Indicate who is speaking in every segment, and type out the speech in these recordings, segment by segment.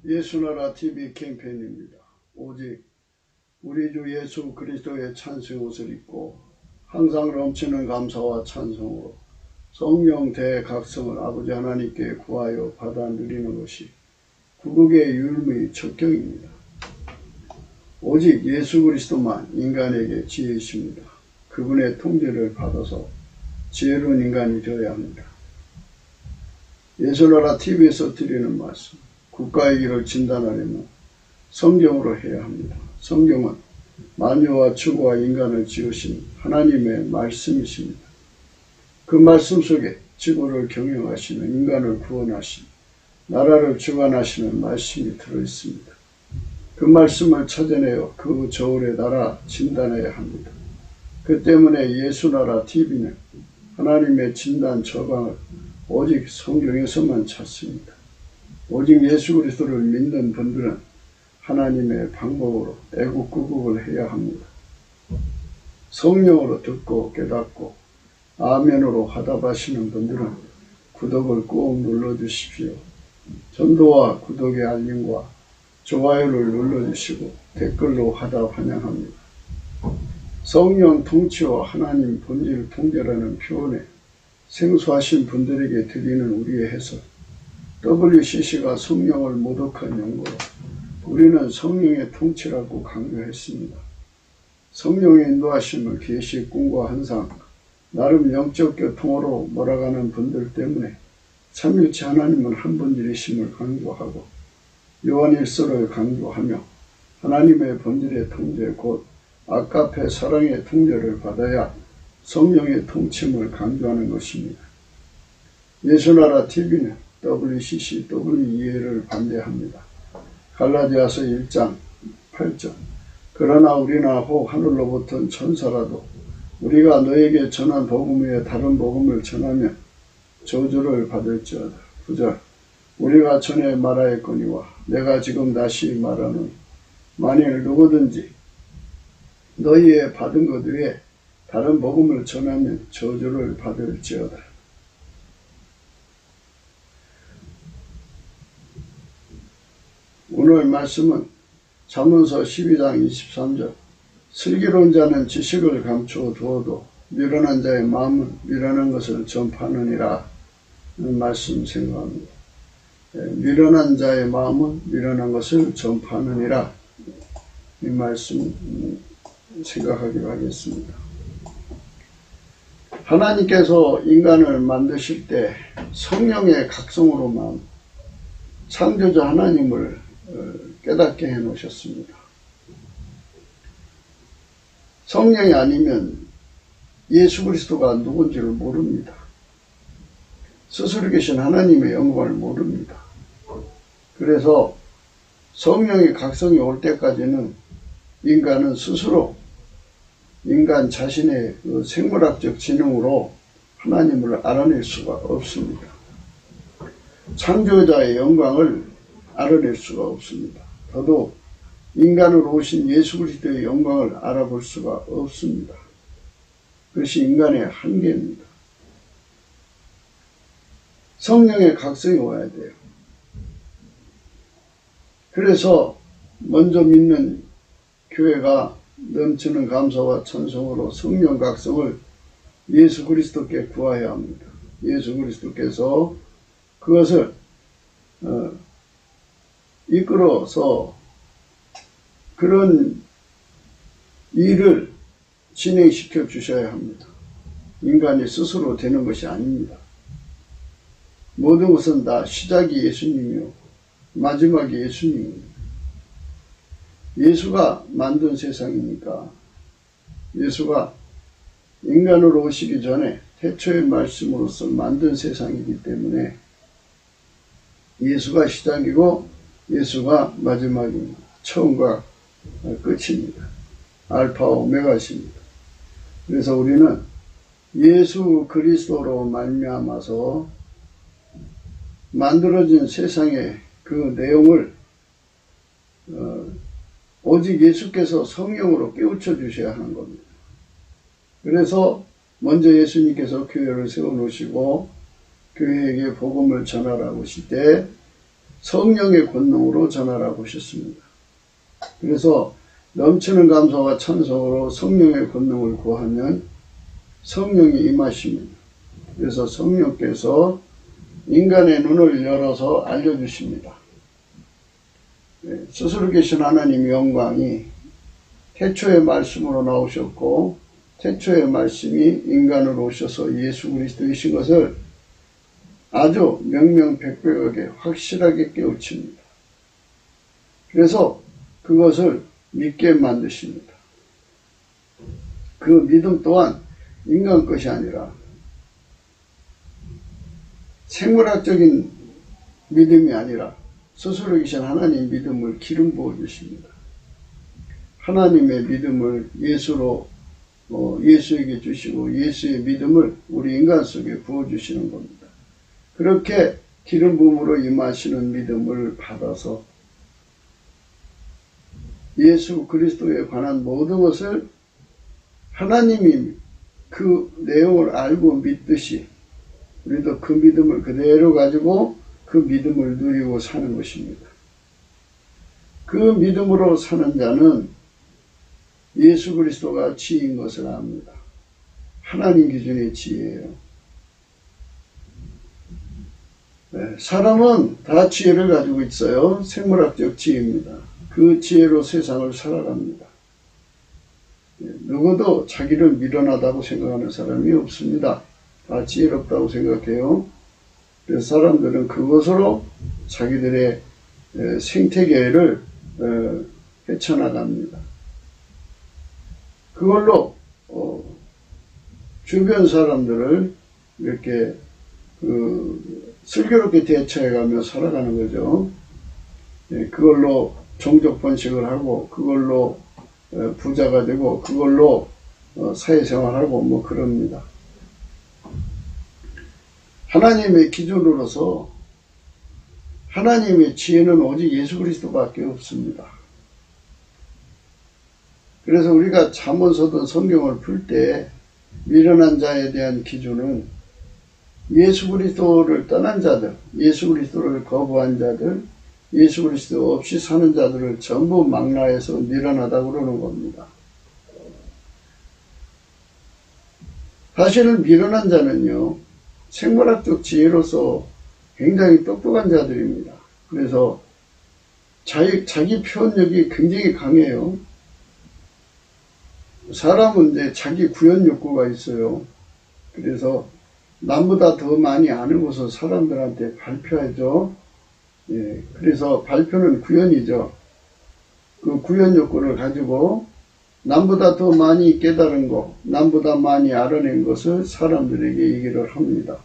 Speaker 1: 예수나라 TV 캠페인입니다. 오직 우리 주 예수 그리스도의 찬송 옷을 입고 항상 넘치는 감사와 찬송으로 성령 대각성을 아버지 하나님께 구하여 받아 누리는 것이 구국의 율무의 척경입니다. 오직 예수 그리스도만 인간에게 지혜이십니다. 그분의 통제를 받아서 지혜로운 인간이 되어야 합니다. 예수나라 TV에서 드리는 말씀, 국가의 길을 진단하려면 성경으로 해야 합니다. 성경은 만유와 추구와 인간을 지으신 하나님의 말씀이십니다. 그 말씀 속에 지구를 경영하시는 인간을 구원하신 나라를 주관하시는 말씀이 들어있습니다. 그 말씀을 찾아내어 그 저울에 달아 진단해야 합니다. 그 때문에 예수나라 TV는 하나님의 진단 처방을 오직 성경에서만 찾습니다. 오직 예수 그리스도를 믿는 분들은 하나님의 방법으로 애국구국을 해야 합니다. 성령으로 듣고 깨닫고 아멘으로 화답하시는 분들은 구독을 꼭 눌러주십시오. 전도와 구독의 알림과 좋아요를 눌러주시고 댓글로 화답 환영합니다. 성령 통치와 하나님 본질 통제라는 표현에 생소하신 분들에게 드리는 우리의 해석, WCC가 성령을 모독한 용어로 우리는 성령의 통치라고 강조했습니다. 성령의 인도하심을 계시, 꿈과 환상, 나름 영적 교통으로 몰아가는 분들 때문에 삼위일체 하나님은 한 분이심을 강조하고 요한일서를 강조하며 하나님의 본질의 통제 곧 아가페 사랑의 통제를 받아야 성령의 통침을 강조하는 것입니다. 예수나라 TV는 WCC, WEA를 반대합니다. 갈라디아서 1장 8절 그러나 우리나 혹 하늘로부터 천사라도 우리가 너에게 전한 복음 외에 다른 복음을 전하면 저주를 받을지어다. 9절 우리가 전에 말하였거니와 내가 지금 다시 말하노니 만일 누구든지 너희의 받은 것 외에 다른 복음을 전하면 저주를 받을지어다. 오늘 말씀은 잠언서 12장 23절 슬기로운 자는 지식을 감추어 두어도 미련한 자의 마음은 미련한 것을 전파하느니라 하는 말씀 생각합니다. 미련한 자의 마음은 미련한 것을 전파하느니라 이 말씀 생각하기로 하겠습니다. 하나님께서 인간을 만드실 때 성령의 각성으로만 창조자 하나님을 깨닫게 해 놓으셨습니다. 성령이 아니면 예수 그리스도가 누군지를 모릅니다. 스스로 계신 하나님의 영광을 모릅니다. 그래서 성령의 각성이 올 때까지는 인간은 스스로 인간 자신의 그 생물학적 지능으로 하나님을 알아낼 수가 없습니다. 창조자의 영광을 알아낼 수가 없습니다. 더더욱 인간으로 오신 예수 그리스도의 영광을 알아볼 수가 없습니다. 그것이 인간의 한계입니다. 성령의 각성이 와야 돼요. 그래서 먼저 믿는 교회가 넘치는 감사와 찬송으로 성령 각성을 예수 그리스도께 구해야 합니다. 예수 그리스도께서 그것을 이끌어서 그런 일을 진행시켜 주셔야 합니다. 인간이 스스로 되는 것이 아닙니다. 모든 것은 다 시작이 예수님이요 마지막이 예수님입니다. 예수가 만든 세상이니까 예수가 인간으로 오시기 전에 태초의 말씀으로서 만든 세상이기 때문에 예수가 시작이고 예수가 마지막입니다. 처음과 끝입니다. 알파와 오메가십니다. 그래서 우리는 예수 그리스도로 말미암아서 만들어진 세상의 그 내용을 오직 예수께서 성령으로 깨우쳐 주셔야 하는 겁니다. 그래서 먼저 예수님께서 교회를 세워놓으시고 교회에게 복음을 전하라고 하실 때 성령의 권능으로 전하라고 하셨습니다. 그래서 넘치는 감사와 찬송으로 성령의 권능을 구하면 성령이 임하십니다. 그래서 성령께서 인간의 눈을 열어서 알려주십니다. 스스로 계신 하나님의 영광이 태초의 말씀으로 나오셨고 태초의 말씀이 인간으로 오셔서 예수 그리스도이신 것을 아주 명명백백하게 확실하게 깨우칩니다. 그래서 그것을 믿게 만드십니다. 그 믿음 또한 인간 것이 아니라 생물학적인 믿음이 아니라 스스로 계신 하나님 믿음을 기름 부어 주십니다. 하나님의 믿음을 예수에게 주시고 예수의 믿음을 우리 인간 속에 부어 주시는 겁니다. 그렇게 기름 부음으로 임하시는 믿음을 받아서 예수 그리스도에 관한 모든 것을 하나님이 그 내용을 알고 믿듯이 우리도 그 믿음을 그대로 가지고 그 믿음을 누리고 사는 것입니다. 그 믿음으로 사는 자는 예수 그리스도가 지혜인 것을 압니다. 하나님 기준의 지혜예요. 사람은 다 지혜를 가지고 있어요. 생물학적 지혜입니다. 그 지혜로 세상을 살아갑니다. 누구도 자기를 미련하다고 생각하는 사람이 없습니다. 다 지혜롭다고 생각해요. 그래서 사람들은 그것으로 자기들의 생태계를 헤쳐나갑니다. 그걸로 주변 사람들을 이렇게 슬기롭게 대처해가며 살아가는 거죠. 그걸로 종족 번식을 하고 그걸로 부자가 되고 그걸로 사회생활하고 뭐 그럽니다. 하나님의 기준으로서 하나님의 지혜는 오직 예수 그리스도밖에 없습니다. 그래서 우리가 잠언서든 성경을 풀 때 미련한 자에 대한 기준은 예수 그리스도를 떠난 자들, 예수 그리스도를 거부한 자들, 예수 그리스도 없이 사는 자들을 전부 망라해서 미련하다고 그러는 겁니다. 사실 미련한 자는요, 생물학적 지혜로서 굉장히 똑똑한 자들입니다. 그래서 자기 표현력이 굉장히 강해요. 사람은 이제 자기 구현 욕구가 있어요. 그래서 남보다 더 많이 아는 것을 사람들한테 발표하죠. 그래서 발표는 구현이죠. 그 구현 욕구를 가지고 남보다 더 많이 깨달은 것, 남보다 많이 알아낸 것을 사람들에게 얘기를 합니다.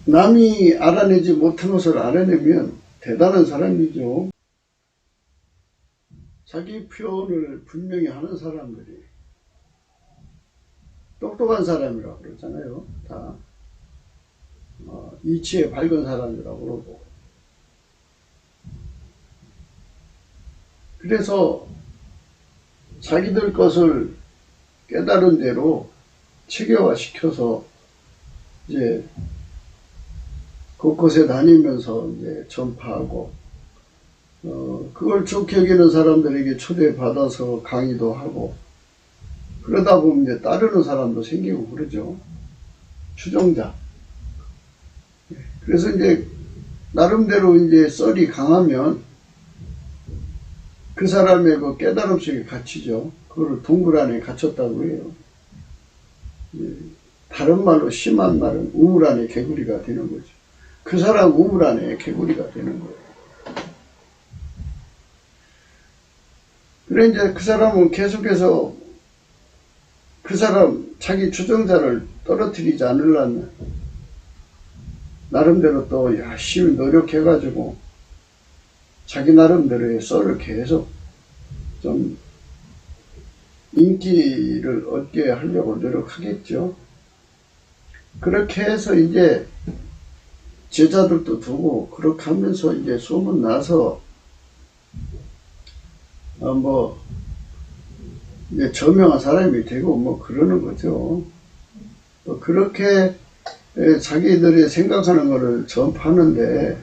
Speaker 1: 남이 알아내지 못한 것을 알아내면 대단한 사람이죠. 자기 표현을 분명히 하는 사람들이 똑똑한 사람이라고 그러잖아요. 다 이치에 밝은 사람이라고 그러고. 그래서 자기들 것을 깨달은 대로 체계화시켜서 이제 곳곳에 다니면서 이제 전파하고, 그걸 좋게 여기는 사람들에게 초대받아서 강의도 하고, 그러다 보면 이제 따르는 사람도 생기고 그러죠. 추종자. 그래서 이제 나름대로 이제 썰이 강하면 그 사람의 그 깨달음 속에 갇히죠. 그걸 동굴 안에 갇혔다고 해요. 다른 말로 심한 말은 우물 안에 개구리가 되는 거죠. 그 사람 우물 안에 개구리가 되는 거예요. 그래 이제 그 사람은 계속해서 그 사람 자기 추종자를 떨어뜨리지 않으려면 나름대로 또 열심히 노력해가지고 자기 나름대로의 썰을 계속 좀 인기를 얻게 하려고 노력하겠죠. 그렇게 해서 이제 제자들도 두고 그렇게 하면서 이제 소문나서 이제 저명한 사람이 되고 뭐 그러는 거죠. 또 그렇게 자기들이 생각하는 것을 전파하는데,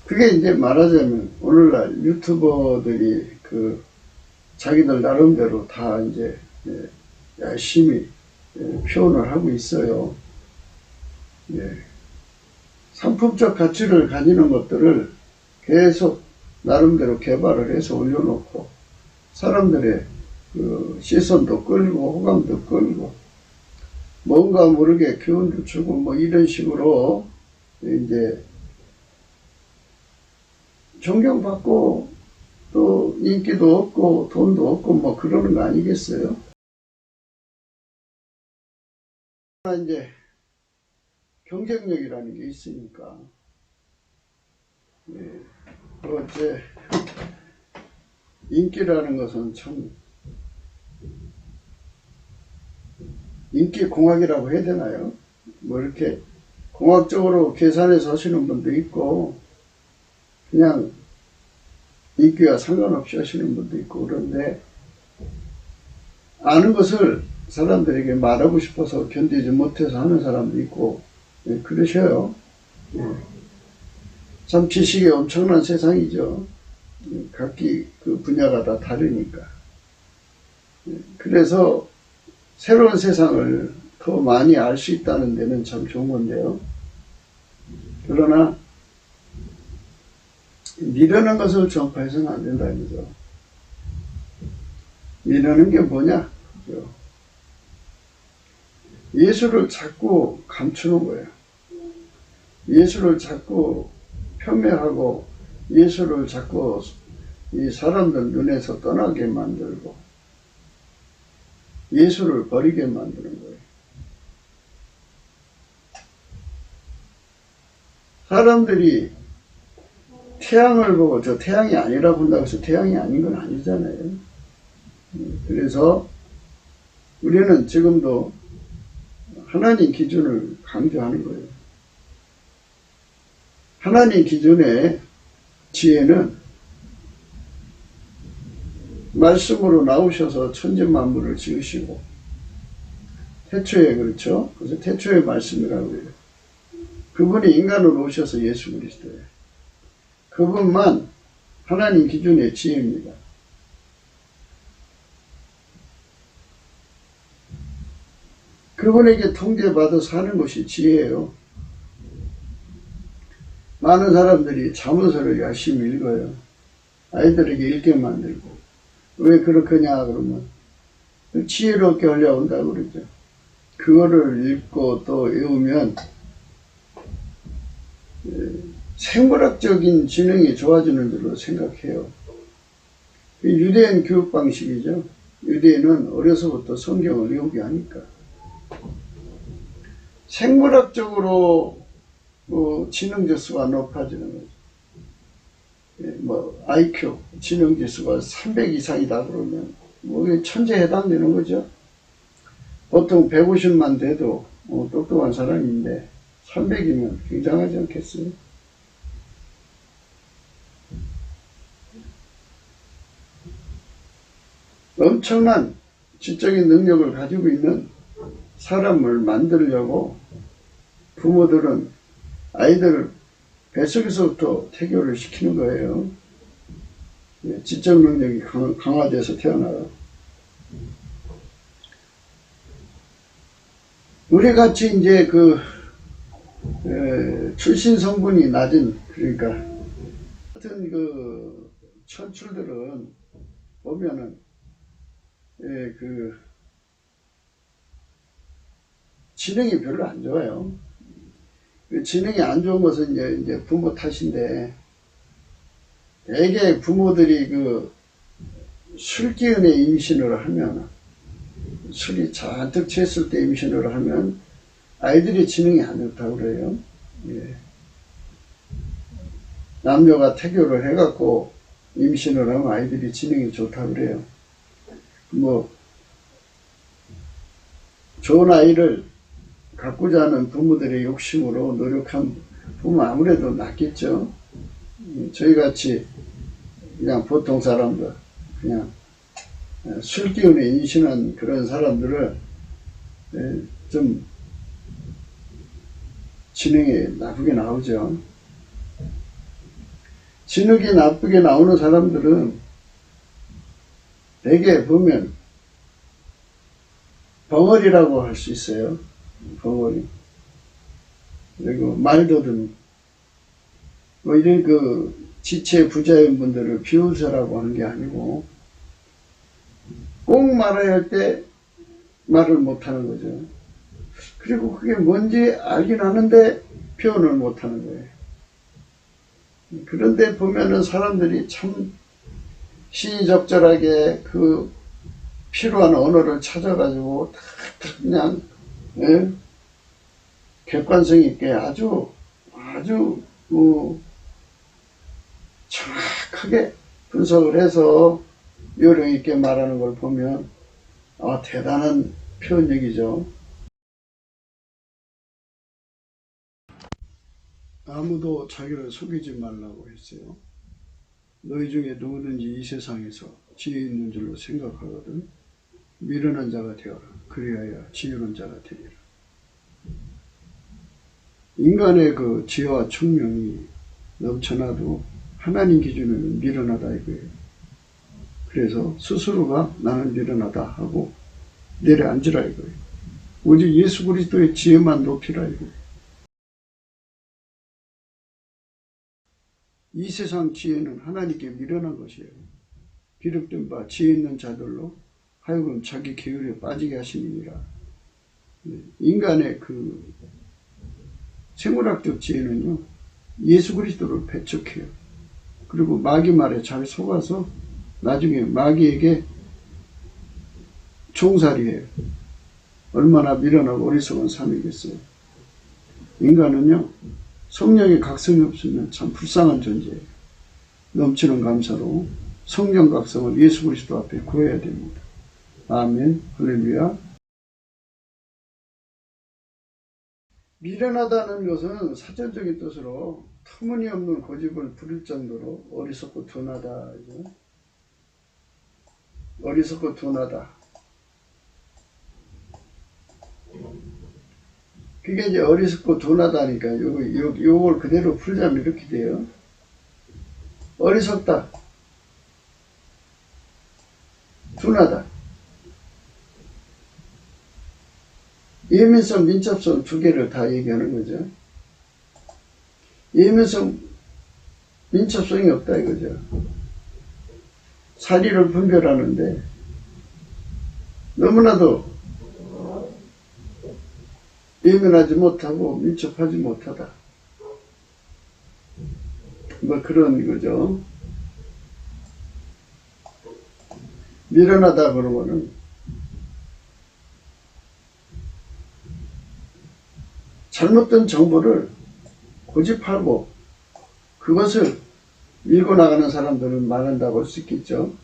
Speaker 1: 그게 이제 말하자면 오늘날 유튜버들이 자기들 나름대로 다 이제 열심히 표현을 하고 있어요. 상품적 가치를 가지는 것들을 계속 나름대로 개발을 해서 올려놓고 사람들의 시선도 끌고 호감도 끌고 뭔가 모르게 기운도 주고 뭐 이런 식으로 이제 존경받고 또 인기도 없고 돈도 없고 뭐 그러는 거 아니겠어요? 이제 경쟁력이라는 게 있으니까 어째 인기라는 것은 참 인기공학이라고 해야 되나요? 뭐 이렇게 공학적으로 계산해서 하시는 분도 있고 그냥 인기와 상관없이 하시는 분도 있고 그런데 아는 것을 사람들에게 말하고 싶어서 견디지 못해서 하는 사람도 있고 그러셔요. 참 지식이 엄청난 세상이죠. 각기 그 분야가 다 다르니까. 그래서 새로운 세상을 더 많이 알 수 있다는 데는 참 좋은 건데요. 그러나 미련한 것을 전파해서는 안 된다는 거죠. 미련한 게 뭐냐? 예수를 자꾸 감추는 거예요. 예수를 자꾸 폄훼하고 예수를 자꾸 이 사람들 눈에서 떠나게 만들고 예수를 버리게 만드는 거예요. 사람들이 태양을 보고 저 태양이 아니라고 한다고 해서 태양이 아닌 건 아니잖아요. 그래서 우리는 지금도 하나님 기준을 강조하는 거예요. 하나님 기준의 지혜는 말씀으로 나오셔서 천지만물을 지으시고 태초에 그렇죠. 그래서 태초의 말씀이라고 해요. 그분이 인간으로 오셔서 예수 그리스도예요. 그분만 하나님 기준의 지혜입니다. 그분에게 통제받아 사는 것이 지혜예요. 많은 사람들이 자문서를 열심히 읽어요. 아이들에게 읽게 만들고. 왜 그렇게냐 그러면 지혜롭게 하려고 한다고 그러죠. 그거를 읽고 또 외우면 생물학적인 지능이 좋아지는 줄로 생각해요. 유대인 교육 방식이죠. 유대인은 어려서부터 성경을 외우게 하니까. 생물학적으로 지능지수가 높아지는 거죠. 뭐 IQ 지능지수가 300 이상이다 그러면 뭐 천재에 해당되는 거죠. 보통 150만 돼도 똑똑한 사람인데 300이면 굉장하지 않겠어요? 엄청난 지적인 능력을 가지고 있는 사람을 만들려고 부모들은 아이들을 뱃속에서부터 태교를 시키는 거예요. 지적 능력이 강화돼서 태어나요. 우리 같이 이제 출신 성분이 낮은 그러니까 같은 천출들은 보면은 지능이 별로 안 좋아요. 지능이 안 좋은 것은 이제 부모 탓인데, 대개 부모들이 술 기운에 임신을 하면, 술이 잔뜩 취했을 때 임신을 하면, 아이들이 지능이 안 좋다고 그래요. 예. 남녀가 태교를 해갖고 임신을 하면 아이들이 지능이 좋다고 그래요. 좋은 아이를 갖고자 하는 부모들의 욕심으로 노력한 부모 아무래도 낫겠죠. 저희같이 그냥 보통 사람들, 그냥 술 기운에 임신한 그런 사람들을 좀 지능이 나쁘게 나오죠. 지능이 나쁘게 나오는 사람들은 대개 보면 벙어리라고 할 수 있어요. 벙어리. 그리고 말더듬. 뭐 이런 지체 부자연분들을 비웃으라고 하는 게 아니고 꼭 말해야 할 때 말을 못하는 거죠. 그리고 그게 뭔지 알긴 하는데 표현을 못하는 거예요. 그런데 보면은 사람들이 참 시의적절하게 그 필요한 언어를 찾아가지고 그냥 객관성 있게 아주 정확하게 분석을 해서 요령 있게 말하는 걸 보면 대단한 표현력이죠. 아무도 자기를 속이지 말라고 했어요. 너희 중에 누구든지 이 세상에서 지혜 있는 줄로 생각하거든 미련한 자가 되어라. 그리하여 지혜로운 자가 되리라. 인간의 그 지혜와 총명이 넘쳐나도 하나님 기준에는 미련하다 이거예요. 그래서 스스로가 나는 미련하다 하고 내려앉으라 이거예요. 오직 예수 그리스도의 지혜만 높이라 이거예요. 이 세상 지혜는 하나님께 미련한 것이에요. 비록된 바 지혜 있는 자들로 하여금 자기 계율에 빠지게 하심이니라. 인간의 그 생물학적 지혜는요, 예수 그리스도를 배척해요. 그리고 마귀 말에 잘 속아서 나중에 마귀에게 종살이해요. 얼마나 미련하고 어리석은 삶이겠어요. 인간은요, 성령의 각성이 없으면 참 불쌍한 존재예요. 넘치는 감사로 성령 각성을 예수 그리스도 앞에 구해야 됩니다. 아멘. 할렐루야. 미련하다는 것은 사전적인 뜻으로 터무니없는 고집을 부릴 정도로 어리석고 둔하다. 어리석고 둔하다. 그게 이제 어리석고 둔하다니까 요걸 그대로 풀자면 이렇게 돼요. 어리석다. 둔하다. 예민성, 민첩성 두 개를 다 얘기하는 거죠. 예민성, 민첩성이 없다 이거죠. 사리를 분별하는데 너무나도 예민하지 못하고 민첩하지 못하다. 뭐 그런 거죠. 미련하다 그러면은 잘못된 정보를 고집하고 그것을 밀고 나가는 사람들은 말한다고 할 수 있겠죠.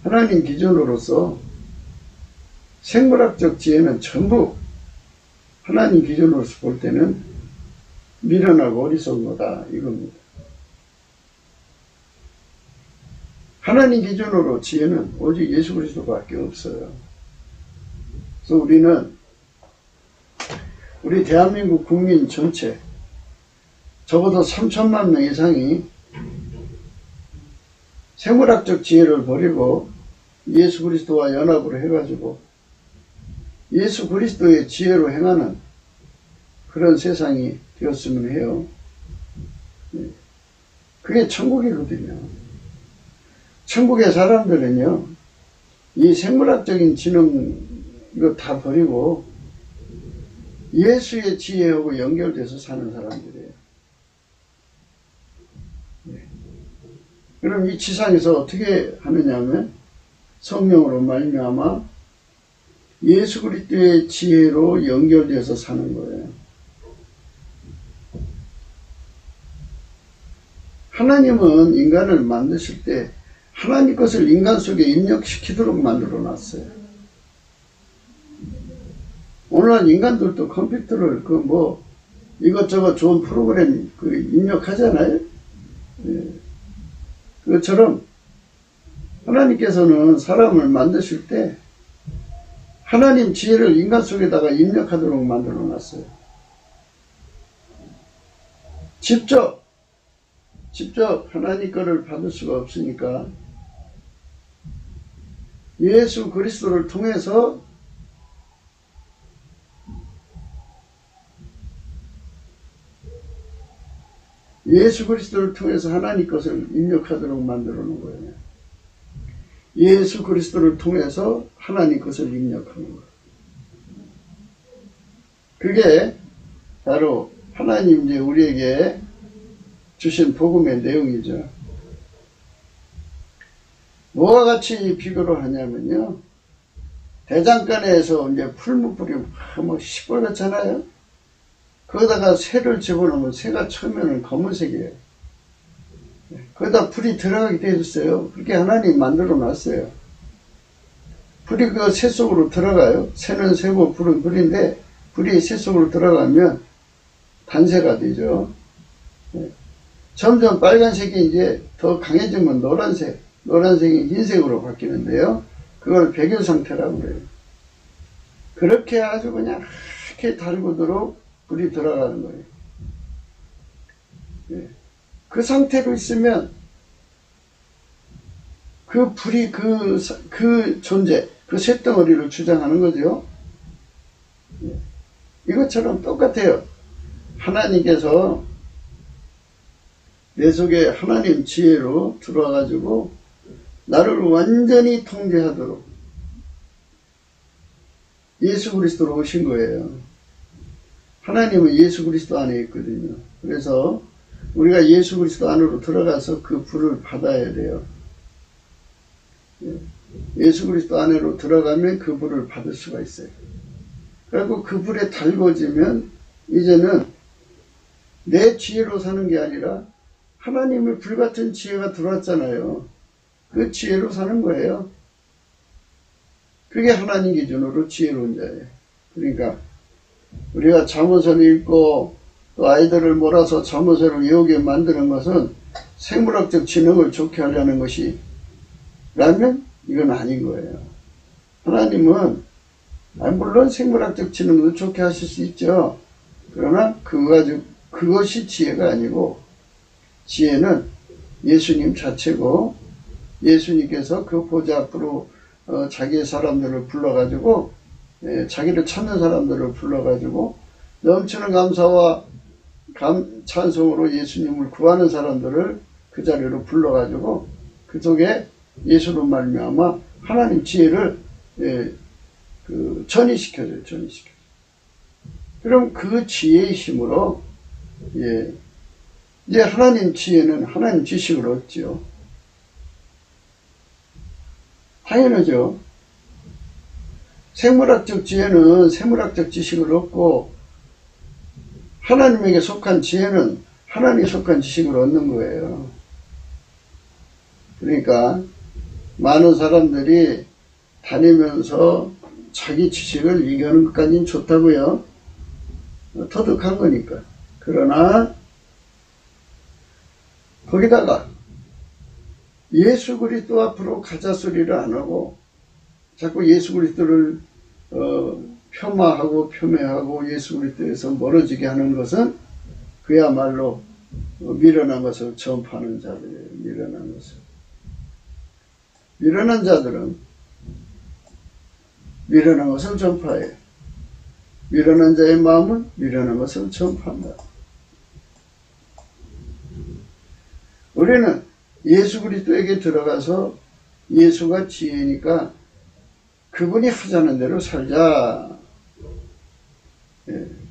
Speaker 1: 하나님 기준으로서 생물학적 지혜는 전부 하나님 기준으로서 볼 때는 미련하고 어리석은 거다 이겁니다. 하나님 기준으로 지혜는 오직 예수 그리스도밖에 없어요. 그래서 우리 대한민국 국민 전체 적어도 3천만 명 이상이 생물학적 지혜를 버리고 예수 그리스도와 연합으로 해가지고 예수 그리스도의 지혜로 행하는 그런 세상이 되었으면 해요. 그게 천국이거든요. 천국의 사람들은요, 이 생물학적인 지능 이거 다 버리고 예수의 지혜하고 연결돼서 사는 사람들이에요. 그럼 이 지상에서 어떻게 하느냐면 성령으로 말미암아 예수 그리스도의 지혜로 연결돼서 사는 거예요. 하나님은 인간을 만드실 때 하나님 것을 인간 속에 입력시키도록 만들어 놨어요. 오늘날 인간들도 컴퓨터를 이것저것 좋은 프로그램 입력하잖아요. 그것처럼 하나님께서는 사람을 만드실 때 하나님 지혜를 인간 속에다가 입력하도록 만들어 놨어요. 직접 하나님 거를 받을 수가 없으니까 예수 그리스도를 통해서 하나님 것을 입력하도록 만들어 놓은 거예요. 예수 그리스도를 통해서 하나님 것을 입력하는 거예요. 그게 바로 하나님 이제 우리에게 주신 복음의 내용이죠. 뭐와 같이 비교를 하냐면요. 대장간에서 이제 풀무 뿌리면 뭐 시뻘겋잖아요. 거기다가 새를 집어넣으면 새가 처음에는 검은색이에요. 거기다 불이 들어가게 되어 있어요. 그렇게 하나님 만들어 놨어요. 불이 그 새 속으로 들어가요. 새는 새고 불은 불인데 불이 새 속으로 들어가면 단새가 되죠. 점점 빨간색이 이제 더 강해지면 노란색이 흰색으로 바뀌는데요. 그걸 백일 상태라고 그래요. 그렇게 아주 그냥 하얗게 달구도록 불이 들어가는 거예요. 그 상태로 있으면 그 불이 그 존재, 그 쇳덩어리를 주장하는 거죠. 이것처럼 똑같아요. 하나님께서 내 속에 하나님 지혜로 들어와가지고 나를 완전히 통제하도록 예수 그리스도로 오신 거예요. 하나님은 예수 그리스도 안에 있거든요. 그래서 우리가 예수 그리스도 안으로 들어가서 그 불을 받아야 돼요. 예수 그리스도 안으로 들어가면 그 불을 받을 수가 있어요. 그리고 그 불에 달궈지면 이제는 내 지혜로 사는 게 아니라 하나님의 불같은 지혜가 들어왔잖아요. 그 지혜로 사는 거예요. 그게 하나님 기준으로 지혜로운 자예요. 그러니까 우리가 잠언서를 읽고 또 아이들을 몰아서 잠언서를 외우게 만드는 것은 생물학적 지능을 좋게 하려는 것이 라면 이건 아닌 거예요. 하나님은 물론 생물학적 지능도 좋게 하실 수 있죠. 그러나 그것이 지혜가 아니고 지혜는 예수님 자체고 예수님께서 그 보좌 앞으로 자기의 사람들을 불러가지고 자기를 찾는 사람들을 불러가지고 넘치는 감사와 찬송으로 예수님을 구하는 사람들을 그 자리로 불러가지고 그 속에 예수로 말미암아 하나님 지혜를 전이시켜줘요. 그럼 그 지혜의 힘으로 이제 하나님 지혜는 하나님 지식을 얻죠. 당연하죠. 생물학적 지혜는 생물학적 지식을 얻고 하나님에게 속한 지혜는 하나님에 속한 지식을 얻는 거예요. 그러니까 많은 사람들이 다니면서 자기 지식을 얘기하는 것까지는 좋다고요. 터득한 거니까. 그러나 거기다가 예수 그리스도 앞으로 가자 소리를 안 하고 자꾸 예수 그리스도를 폄하하고 폄훼하고 예수 그리스도에서 멀어지게 하는 것은 그야말로 미련한 것을 전파하는 자들이에요. 미련한 자들은 미련한 것을 전파해요. 미련한 자의 마음은 미련한 것을 전파한다. 우리는 예수 그리스도에게 들어가서 예수가 지혜니까 그분이 하자는 대로 살자.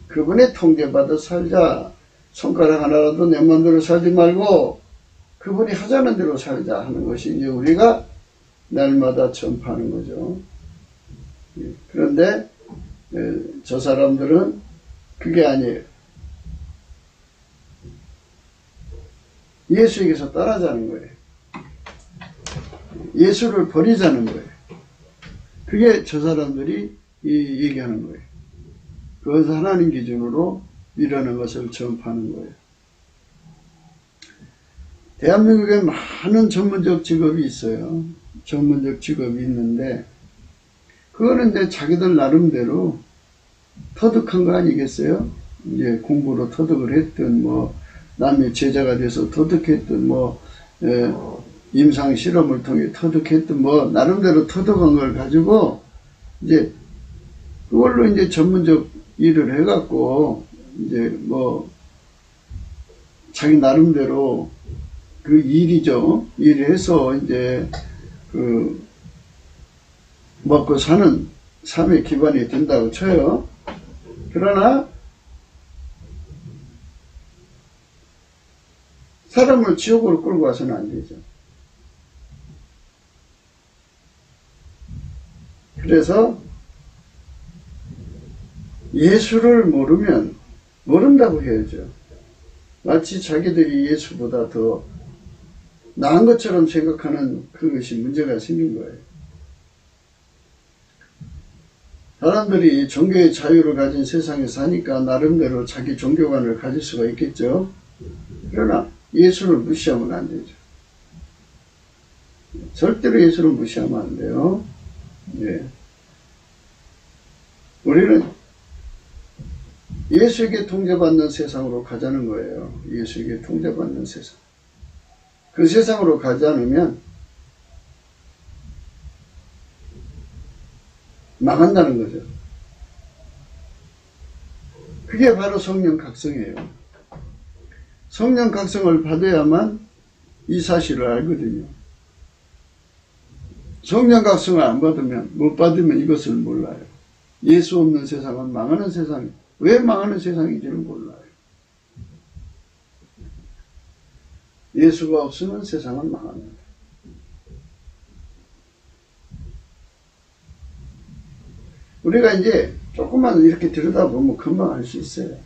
Speaker 1: 그분의 통제받아 살자. 손가락 하나라도 내 맘대로 살지 말고 그분이 하자는 대로 살자 하는 것이 이제 우리가 날마다 전파하는 거죠. 그런데 저 사람들은 그게 아니에요. 예수에게서 떠나자는 거예요. 예수를 버리자는 거예요. 그게 저 사람들이 얘기하는 거예요. 그것을 하나님 기준으로 미라는 것을 전파하는 거예요. 대한민국에 많은 전문적 직업이 있어요. 전문적 직업이 있는데, 그거는 이제 자기들 나름대로 터득한 거 아니겠어요? 이제 공부로 터득을 했든, 남의 제자가 돼서 터득했든, 임상 실험을 통해 터득했든, 나름대로 터득한 걸 가지고, 이제, 그걸로 이제 전문적 일을 해갖고, 이제 자기 나름대로 그 일이죠. 일을 해서 이제, 먹고 사는 삶의 기반이 된다고 쳐요. 그러나, 사람을 지옥으로 끌고 와서는 안 되죠. 그래서 예수를 모른다고 해야죠. 마치 자기들이 예수보다 더 나은 것처럼 생각하는 그것이 문제가 생긴 거예요. 사람들이 종교의 자유를 가진 세상에 사니까 나름대로 자기 종교관을 가질 수가 있겠죠. 그러나 예수를 무시하면 안 되죠. 절대로 예수를 무시하면 안 돼요. 예. 우리는 예수에게 통제받는 세상으로 가자는 거예요. 예수에게 통제받는 세상. 그 세상으로 가지 않으면 망한다는 거죠. 그게 바로 성령 각성이에요. 성령 각성을 받아야만 이 사실을 알거든요. 성령 각성을 안 받으면, 못 받으면 이것을 몰라요. 예수 없는 세상은 망하는 세상이에요. 왜 망하는 세상인지를 몰라요. 예수가 없으면 세상은 망합니다. 우리가 이제 조금만 이렇게 들여다보면 금방 알 수 있어요.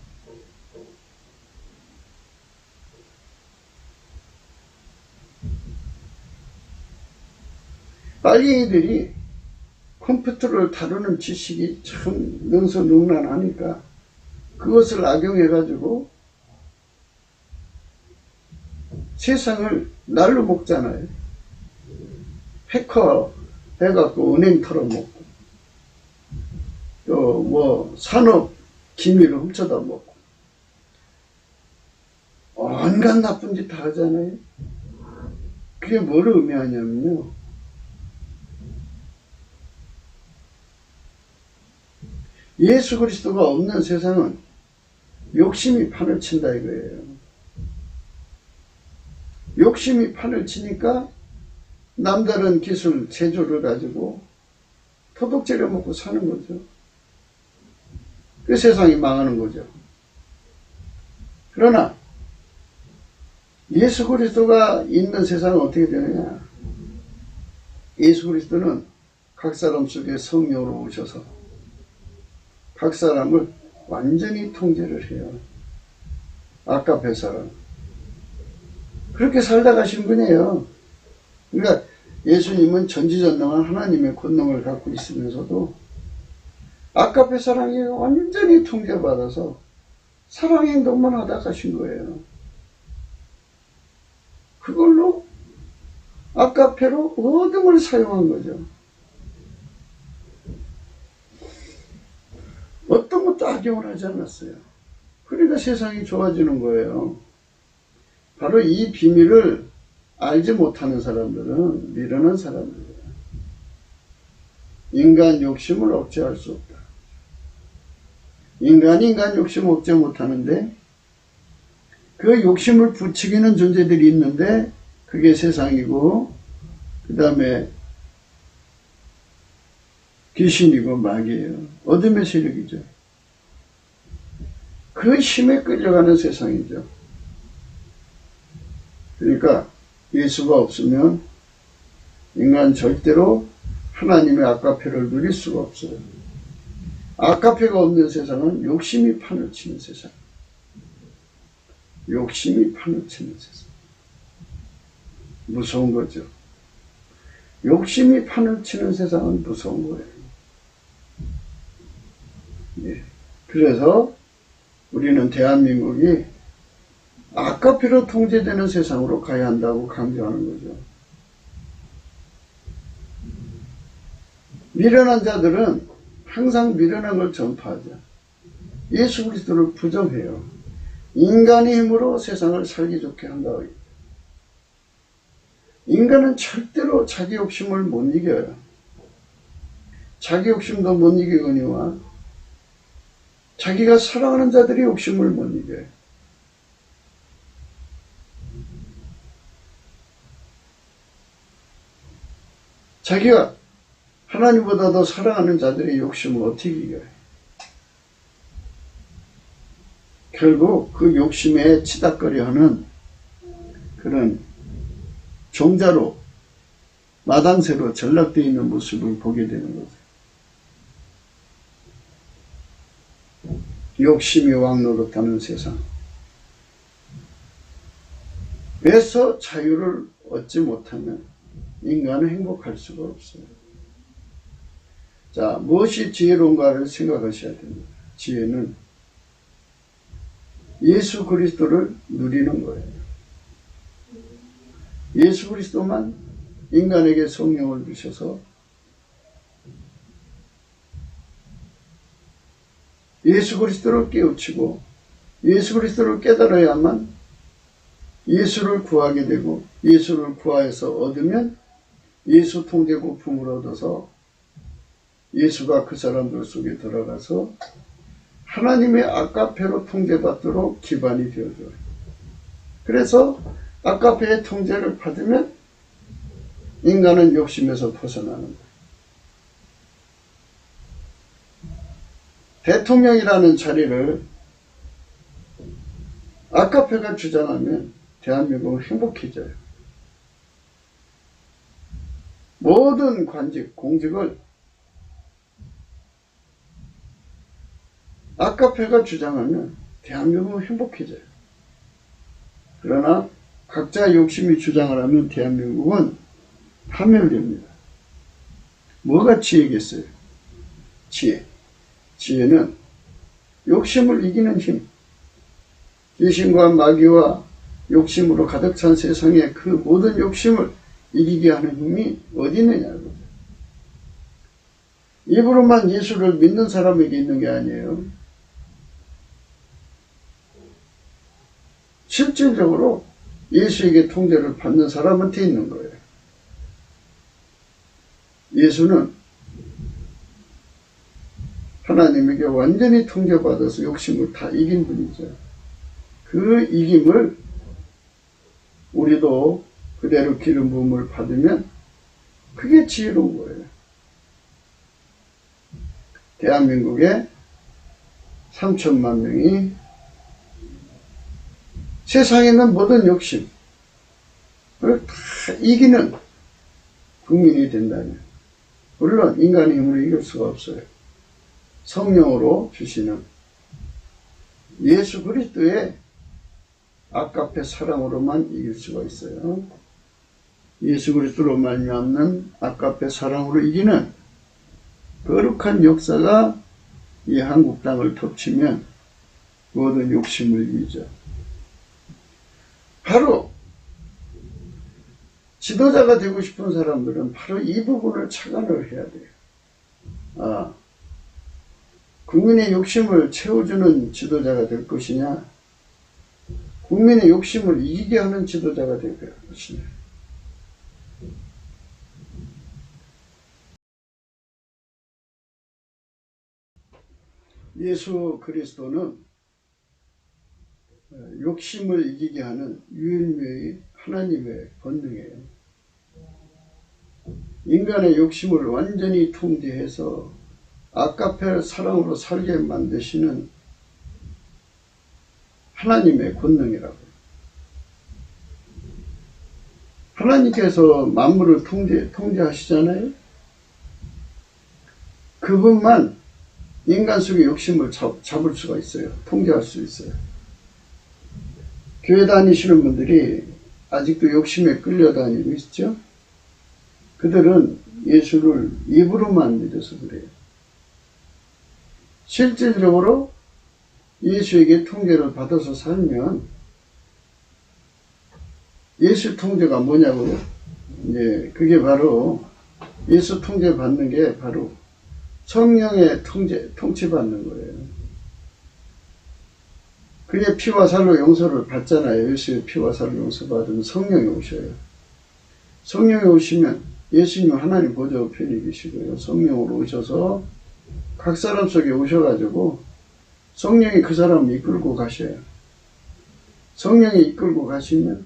Speaker 1: 빨갱이들이 컴퓨터를 다루는 지식이 참 능수능란하니까 그것을 악용해가지고 세상을 날로 먹잖아요. 해커 해갖고 은행 털어먹고 또 산업 기밀을 훔쳐다 먹고 온갖 나쁜 짓 다 하잖아요. 그게 뭐를 의미하냐면요, 예수 그리스도가 없는 세상은 욕심이 판을 친다 이거예요. 욕심이 판을 치니까 남다른 기술 제조를 가지고 토독질해 먹고 사는 거죠. 그 세상이 망하는 거죠. 그러나 예수 그리스도가 있는 세상은 어떻게 되느냐? 예수 그리스도는 각 사람 속에 성령으로 오셔서 각 사람을 완전히 통제를 해요. 아까페 사람. 그렇게 살다 가신 분이에요. 그러니까 예수님은 전지전능한 하나님의 권능을 갖고 있으면서도 아까페 사랑이 완전히 통제받아서 사랑 행동만 하다 가신 거예요. 그걸로 아까페로 모든 걸 사용한 거죠. 어떤 것도 악용을 하지 않았어요. 그러니까 세상이 좋아지는 거예요. 바로 이 비밀을 알지 못하는 사람들은 미련한 사람들이에요. 인간 욕심을 억제할 수 없다. 인간이 인간 욕심을 억제 못하는데 그 욕심을 부추기는 존재들이 있는데 그게 세상이고 그 다음에 귀신이고 마귀예요. 어둠의 세력이죠. 그 힘에 끌려가는 세상이죠. 그러니까 예수가 없으면 인간 절대로 하나님의 아까페를 누릴 수가 없어요. 아까페가 없는 세상은 욕심이 판을 치는 세상. 욕심이 판을 치는 세상. 무서운 거죠. 욕심이 판을 치는 세상은 무서운 거예요. 예. 그래서 우리는 대한민국이 아까페로 통제되는 세상으로 가야 한다고 강조하는 거죠. 미련한 자들은 항상 미련한 걸 전파하죠. 예수 그리스도를 부정해요. 인간의 힘으로 세상을 살기 좋게 한다. 인간은 절대로 자기 욕심을 못 이겨요. 자기 욕심도 못 이기거니와 자기가 사랑하는 자들의 욕심을 못 이겨요. 자기가 하나님보다 더 사랑하는 자들의 욕심을 어떻게 이겨요? 결국 그 욕심에 치닥거려하는 그런 종자로 마당새로 전락되어 있는 모습을 보게 되는 거죠. 욕심이 왕노릇하는 세상. 그래서 자유를 얻지 못하면 인간은 행복할 수가 없어요. 자, 무엇이 지혜로운가를 생각하셔야 됩니다. 지혜는 예수 그리스도를 누리는 거예요. 예수 그리스도만 인간에게 성령을 주셔서 예수 그리스도를 깨우치고 예수 그리스도를 깨달아야만 예수를 구하게 되고 예수를 구하여서 얻으면 예수 통제고 품을 얻어서 예수가 그 사람들 속에 들어가서 하나님의 아까페로 통제받도록 기반이 되어줘요. 그래서 아까페의 통제를 받으면 인간은 욕심에서 벗어나는 거예요. 대통령이라는 자리를 아까페가 주장하면 대한민국은 행복해져요. 모든 관직, 공직을 아까페가 주장하면 대한민국은 행복해져요. 그러나 각자 욕심이 주장을 하면 대한민국은 파멸됩니다. 뭐가 지혜겠어요? 지혜. 지혜는 욕심을 이기는 힘. 귀신과 마귀와 욕심으로 가득 찬 세상에 그 모든 욕심을 이기게 하는 힘이 어디 있느냐고. 입으로만 예수를 믿는 사람에게 있는 게 아니에요. 실질적으로 예수에게 통제를 받는 사람한테 있는 거예요. 예수는 하나님에게 완전히 통제받아서 욕심을 다 이긴 분이죠. 그 이김을 우리도 그대로 기름 부음을 받으면 그게 지혜로운 거예요. 대한민국에 3천만 명이 세상에 있는 모든 욕심을 다 이기는 국민이 된다면, 물론 인간의 힘으로 이길 수가 없어요. 성령으로 주시는 예수 그리스도의 아까페 사랑으로만 이길 수가 있어요. 예수 그리스도로 말미암는 아까페 사랑으로 이기는 거룩한 역사가 이 한국 땅을 덮치면 모든 욕심을 이기죠. 바로 지도자가 되고 싶은 사람들은 바로 이 부분을 착안을 해야 돼요. 국민의 욕심을 채워주는 지도자가 될 것이냐, 국민의 욕심을 이기게 하는 지도자가 될 것이냐. 예수 그리스도는 욕심을 이기게 하는 유일무이한 하나님의 권능이에요. 인간의 욕심을 완전히 통제해서 아까페 사랑으로 살게 만드시는 하나님의 권능이라고요. 하나님께서 만물을 통제하시잖아요. 그분만 인간 속의 욕심을 잡을 수가 있어요. 통제할 수 있어요. 교회 다니시는 분들이 아직도 욕심에 끌려다니고 있죠. 그들은 예수를 입으로만 믿어서 그래요. 실질적으로 예수에게 통제를 받아서 살면, 예수 통제가 뭐냐고요? 이제 그게 바로 예수 통제받는 게 바로 성령의 통치받는 거예요. 그의 피와 살로 용서를 받잖아요. 예수의 피와 살로 용서받으면 성령이 오셔요. 성령이 오시면 예수님 하나님 보좌 편히 계시고요. 성령으로 오셔서 각 사람 속에 오셔가지고 성령이 그 사람을 이끌고 가셔요. 성령이 이끌고 가시면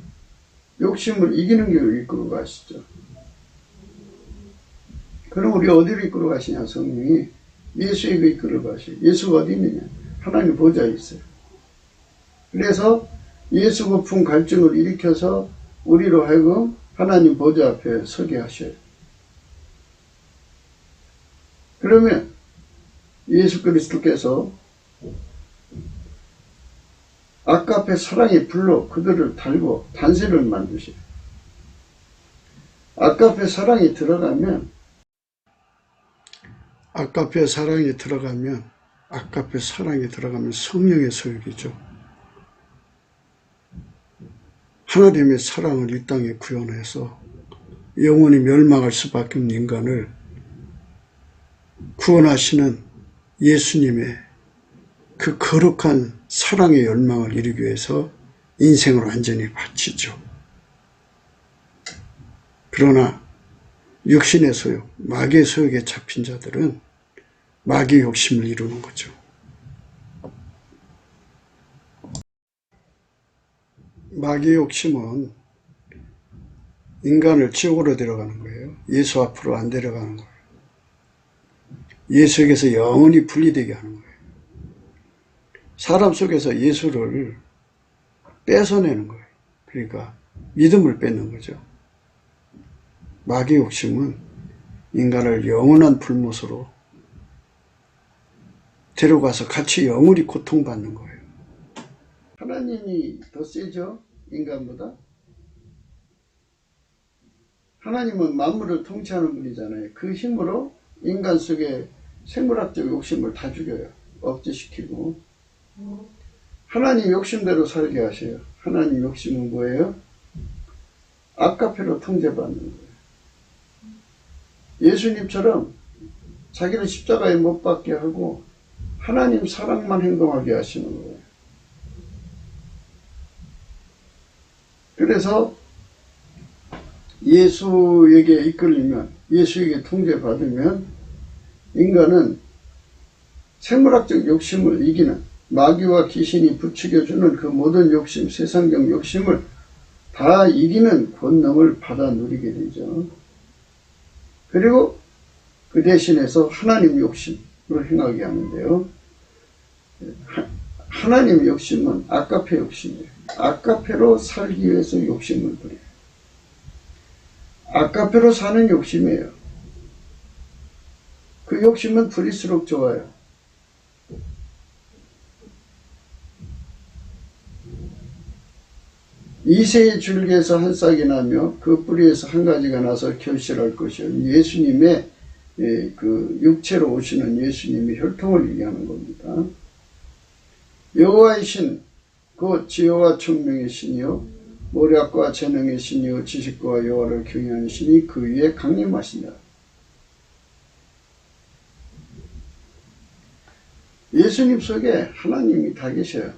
Speaker 1: 욕심을 이기는 길로 이끌고 가시죠. 그럼 우리 어디로 이끌어 가시냐? 성령이 예수에게 이끌어 가시죠. 예수가 어디 있느냐? 하나님 보좌에 있어요. 그래서 예수 고품 갈증을 일으켜서 우리로 하여금 하나님 보좌 앞에 서게 하셔요. 그러면 예수 그리스도께서 아까페 사랑의 불로 그들을 달고 단세를 만드셔요. 아까페 사랑이 들어가면 성령의 소욕이죠. 하나님의 사랑을 이 땅에 구현해서 영원히 멸망할 수밖에 없는 인간을 구원하시는 예수님의 그 거룩한 사랑의 열망을 이루기 위해서 인생을 완전히 바치죠. 그러나 육신의 소욕, 마귀의 소욕에 잡힌 자들은 마귀의 욕심을 이루는 거죠. 마귀의 욕심은 인간을 지옥으로 데려가는 거예요. 예수 앞으로 안 데려가는 거예요. 예수에게서 영원히 분리되게 하는 거예요. 사람 속에서 예수를 뺏어내는 거예요. 그러니까 믿음을 뺏는 거죠. 마귀의 욕심은 인간을 영원한 불못으로 데려가서 같이 영원히 고통받는 거예요. 하나님이 더 세죠? 인간보다? 하나님은 만물을 통치하는 분이잖아요. 그 힘으로 인간 속에 생물학적 욕심을 다 죽여요. 억제시키고. 하나님 욕심대로 살게 하셔요. 하나님 욕심은 뭐예요? 아까페로 통제받는 거예요. 예수님처럼 자기를 십자가에 못 박게 하고 하나님 사랑만 행동하게 하시는 거예요. 그래서 예수에게 이끌리면, 예수에게 통제받으면 인간은 생물학적 욕심을 이기는, 마귀와 귀신이 부추겨주는 그 모든 욕심, 세상적 욕심을 다 이기는 권능을 받아 누리게 되죠. 그리고 그 대신에서 하나님 욕심으로 행하게 하는데요. 하나님 욕심은 아까페 욕심이에요. 아까페로 살기 위해서 욕심을 부려요. 아까페로 사는 욕심이에요. 그 욕심은 부릴수록 좋아요. 이새의 줄기에서 한 싹이 나며 그 뿌리에서 한 가지가 나서 결실할 것이요. 예수님의 그 육체로 오시는 예수님의 혈통을 얘기하는 겁니다. 여호와의 신, 곧 지혜와 총명의 신이요 모략과 재능의 신이요 지식과 여호와를 경외하는 신이 그 위에 강림하시니라. 예수님 속에 하나님이 다 계셔요.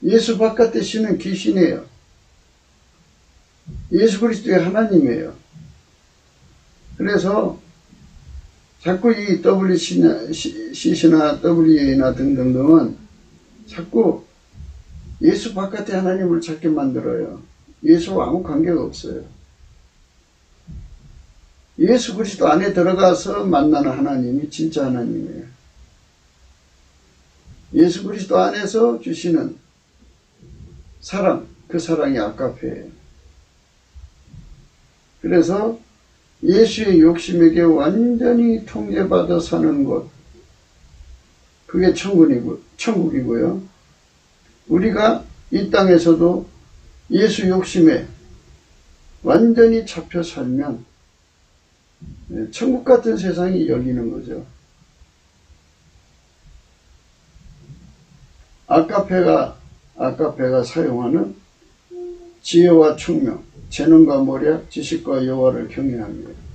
Speaker 1: 예수 바깥의 신은 귀신이에요. 예수 그리스도의 하나님이에요. 그래서 자꾸 이 WCC나 WA나 등등등은 자꾸 예수 바깥의 하나님을 찾게 만들어요. 예수와 아무 관계가 없어요. 예수 그리스도 안에 들어가서 만나는 하나님이 진짜 하나님이에요. 예수 그리스도 안에서 주시는 사랑, 그 사랑이 아까페예요. 그래서 예수의 욕심에게 완전히 통제받아 사는 곳, 그게 천국이고요. 우리가 이 땅에서도 예수 욕심에 완전히 잡혀 살면 천국 같은 세상이 열리는 거죠. 아까페가 사용하는 지혜와 총명, 재능과 모략, 지식과 여호와를 경외하며.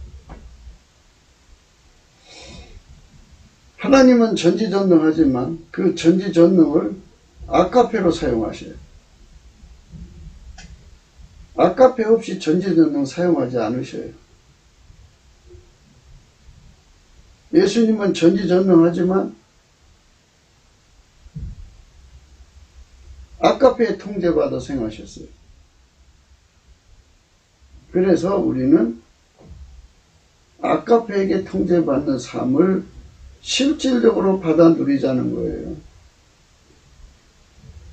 Speaker 1: 하나님은 전지전능하지만 그 전지전능을 아카페로 사용하셔요. 아카페 없이 전지전능 사용하지 않으셔요. 예수님은 전지전능하지만 아카페에 통제받아 생하셨어요. 그래서 우리는 아카페에게 통제받는 삶을 실질적으로 받아 누리자는 거예요.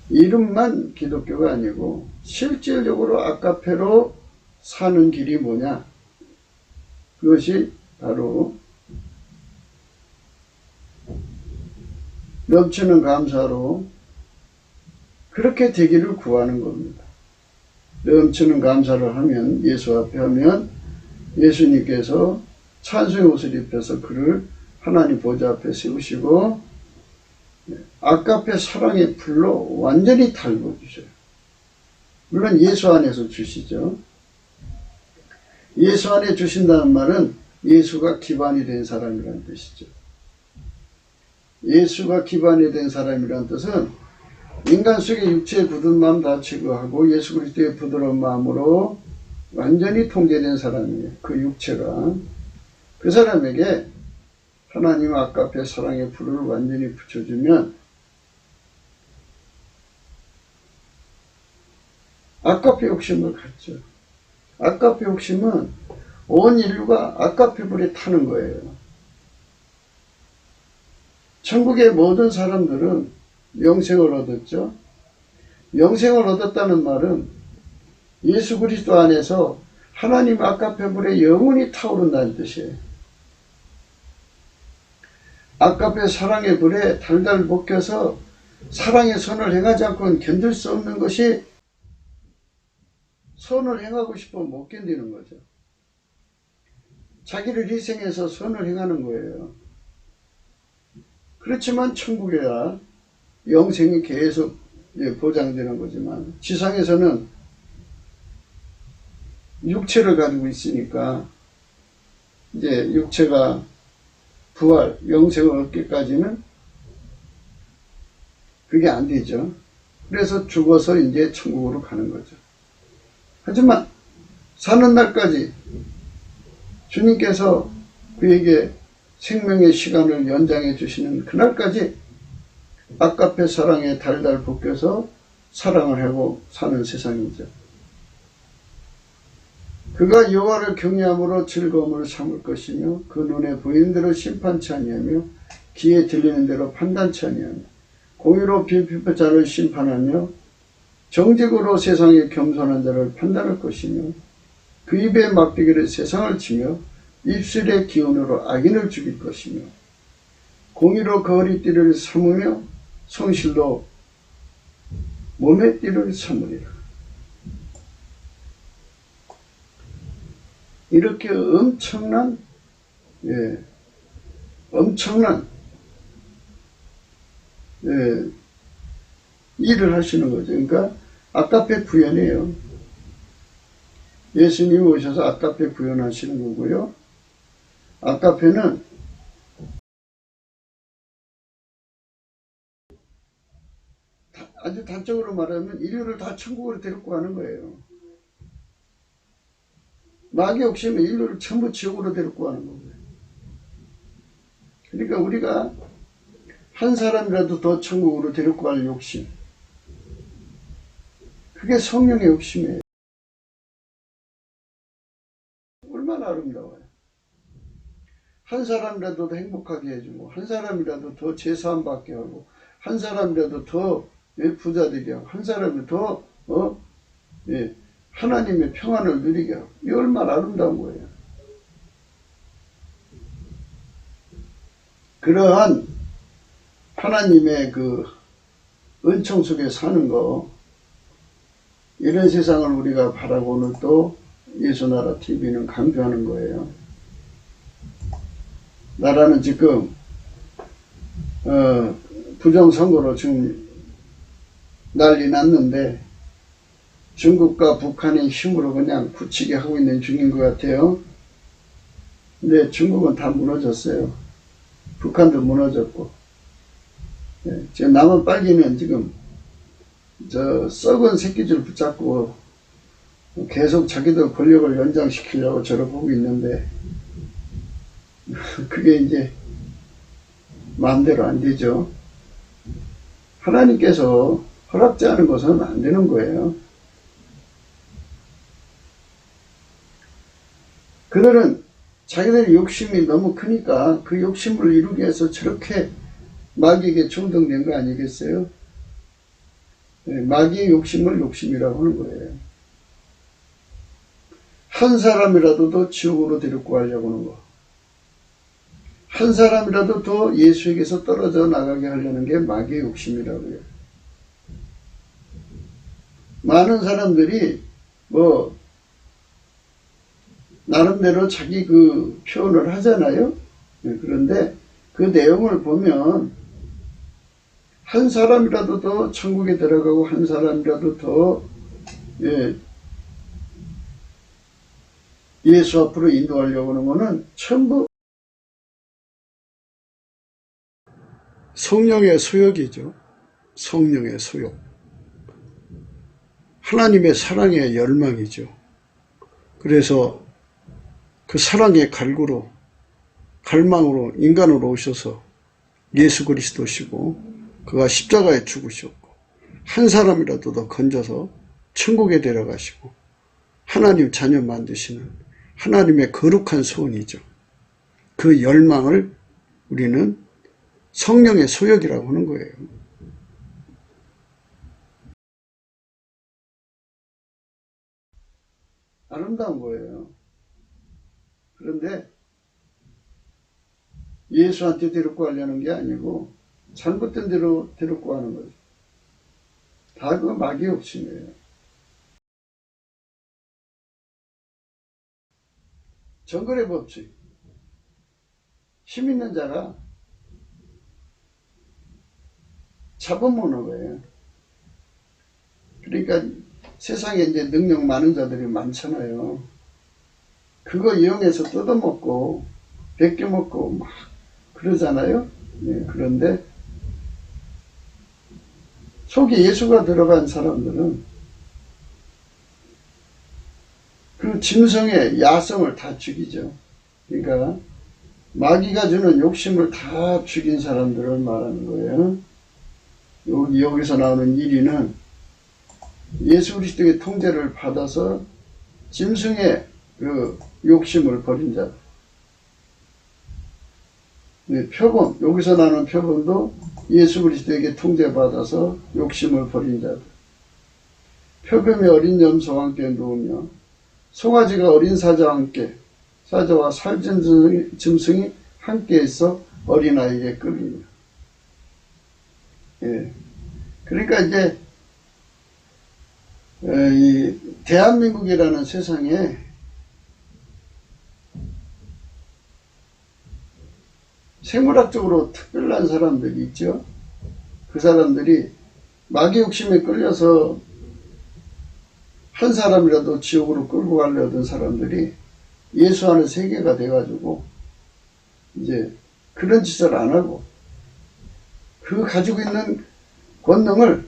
Speaker 1: 이름만 기독교가 아니고 실질적으로 아카페로 사는 길이 뭐냐? 그것이 바로 넘치는 감사로 그렇게 되기를 구하는 겁니다. 넘치는 감사를 하면, 예수 앞에 하면 예수님께서 찬송의 옷을 입혀서 그를 하나님 보좌 앞에 세우시고 아카페 사랑의 불로 완전히 달궈주셔요. 물론 예수 안에서 주시죠. 예수 안에 주신다는 말은 예수가 기반이 된 사람이라는 뜻이죠. 예수가 기반이 된 사람이라는 뜻은 인간 속의 육체의 굳은 마음 다 제거하고 예수 그리스도의 부드러운 마음으로 완전히 통제된 사람이에요. 그 육체가. 그 사람에게 하나님 아카페 사랑의 불을 완전히 붙여주면 아카페 욕심을 갖죠. 아카페 욕심은 온 인류가 아카페 불에 타는 거예요. 천국의 모든 사람들은 영생을 얻었죠. 영생을 얻었다는 말은 예수 그리스도 안에서 하나님 아카페 불에 영원히 타오른다는 뜻이에요. 아카페 사랑의 불에 달달 볶여서 사랑의 선을 행하지 않고는 견딜 수 없는 것이 선을 행하고 싶어 못 견디는 거죠. 자기를 희생해서 선을 행하는 거예요. 그렇지만 천국에야 영생이 계속 보장되는 거지만 지상에서는 육체를 가지고 있으니까 이제 육체가 부활, 영생을 얻기까지는 그게 안 되죠. 그래서 죽어서 이제 천국으로 가는 거죠. 하지만 사는 날까지 주님께서 그에게 생명의 시간을 연장해 주시는 그날까지 아카페 사랑에 달달 볶여서 사랑을 하고 사는 세상이죠. 그가 여호와를 경외함으로 즐거움을 삼을 것이며 그 눈에 보이는 대로 심판치 아니하며 귀에 들리는 대로 판단치 아니하며 공의로 빌핍한 자를 심판하며 정직으로 세상에 겸손한 자를 판단할 것이며 그 입에 막대기를 세상을 치며 입술의 기운으로 악인을 죽일 것이며 공의로 그 허리띠를 삼으며 성실로 몸의 띠를 삼으리라. 이렇게 엄청난 일을 하시는 거죠. 그러니까 아카페 구현이에요. 예수님이 오셔서 아카페 구현하시는 거고요. 아카페는 아주 단적으로 말하면 인류를 다 천국으로 데리고 가는 거예요. 마귀 욕심은 인류를 전부 지옥으로 데리고 가는 거고요. 그러니까 우리가 한 사람이라도 더 천국으로 데리고 갈 욕심, 그게 성령의 욕심이에요. 얼마나 아름다워요. 한 사람이라도 더 행복하게 해주고, 한 사람이라도 더 제사함 받게 하고, 한 사람이라도 더 부자 되게 하고, 한 사람이라도 더 하나님의 평안을 누리게 하고, 이 얼마나 아름다운 거예요. 그러한 하나님의 그 은총 속에 사는 거, 이런 세상을 우리가 바라고 오늘 또 예수나라 TV는 강조하는 거예요. 나라는 지금 부정선거로 지금 난리 났는데 중국과 북한의 힘으로 그냥 굳히게 하고 있는 중인 것 같아요. 근데 중국은 다 무너졌어요. 북한도 무너졌고. 지금 남은 빨기는 지금 저 썩은 새끼줄 붙잡고 계속 자기들 권력을 연장시키려고 저러고 하고 있는데 그게 이제 마음대로 안 되죠. 하나님께서 허락지 않은 것은 안 되는 거예요. 그들은 자기들의 욕심이 너무 크니까 그 욕심을 이루기 위해서 저렇게 마귀에게 중독된 거 아니겠어요? 마귀의 욕심을 욕심이라고 하는 거예요. 한 사람이라도 더 지옥으로 데리고 가려고 하는 거. 한 사람이라도 더 예수에게서 떨어져 나가게 하려는 게 마귀의 욕심이라고 해요. 많은 사람들이 나름대로 자기 그 표현을 하잖아요. 그런데 그 내용을 보면 한 사람이라도 더 천국에 들어가고 한 사람이라도 더 예수 앞으로 인도하려고 하는 것은 전부 성령의 소욕이죠. 성령의 소욕. 하나님의 사랑의 열망이죠. 그래서 그 사랑의 갈망으로 인간으로 오셔서 예수 그리스도시고 그가 십자가에 죽으셨고 한 사람이라도 더 건져서 천국에 데려가시고 하나님 자녀 만드시는 하나님의 거룩한 소원이죠. 그 열망을 우리는 성령의 소욕이라고 하는 거예요. 아름다운 거예요. 그런데 예수한테 데리고 가려는 게 아니고 잘못된 대로 데리고 가는 거죠. 다 그 마귀의 욕심이에요. 정글의 법칙. 힘 있는 자가 잡아먹는 거예요. 그러니까 세상에 이제 능력 많은 자들이 많잖아요. 그거 이용해서 뜯어먹고 베껴먹고 막 그러잖아요. 그런데 속에 예수가 들어간 사람들은 그 짐승의 야성을 다 죽이죠. 그러니까 마귀가 주는 욕심을 다 죽인 사람들을 말하는 거예요. 여기서 나오는 1위는 예수 그리스도의 통제를 받아서 짐승의 그 욕심을 버린 자. 표범, 여기서 나오는 표범도 예수 그리스도에게 통제받아서 욕심을 버린 자들. 표범이 어린 염소와 함께 누우며 송아지가 어린 사자와 함께 사자와 살찐 짐승이 함께 있어 어린아이에게 끌리며. 그러니까 이제 이 대한민국이라는 세상에 생물학적으로 특별한 사람들이 있죠. 그 사람들이 마귀 욕심에 끌려서 한 사람이라도 지옥으로 끌고 가려던 사람들이 예수 안에 세계가 돼가지고 이제 그런 짓을 안 하고 그 가지고 있는 권능을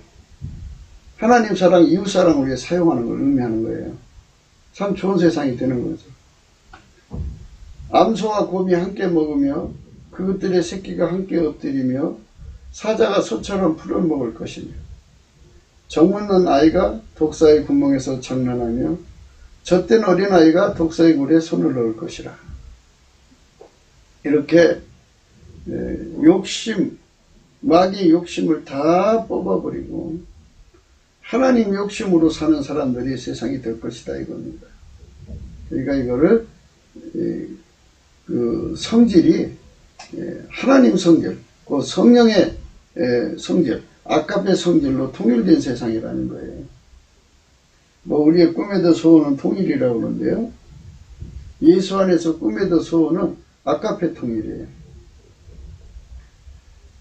Speaker 1: 하나님 사랑, 이웃 사랑을 위해 사용하는 걸 의미하는 거예요. 참 좋은 세상이 되는 거죠. 암소와 곰이 함께 먹으며 그것들의 새끼가 함께 엎드리며 사자가 소처럼 풀을 먹을 것이며 정묻는 아이가 독사의 구멍에서 장난하며 젖된 어린아이가 독사의 굴에 손을 넣을 것이라. 이렇게 욕심, 마귀의 욕심을 다 뽑아버리고 하나님 욕심으로 사는 사람들이 세상이 될 것이다 이겁니다. 그러니까 이거를 그 성질이 하나님 성질, 그 성령의 성질, 아까페 성질로 통일된 세상이라는 거예요. 뭐 우리의 꿈에 더 소원은 통일이라고 그러는데요. 예수 안에서 꿈에 더 소원은 아까페 통일이에요.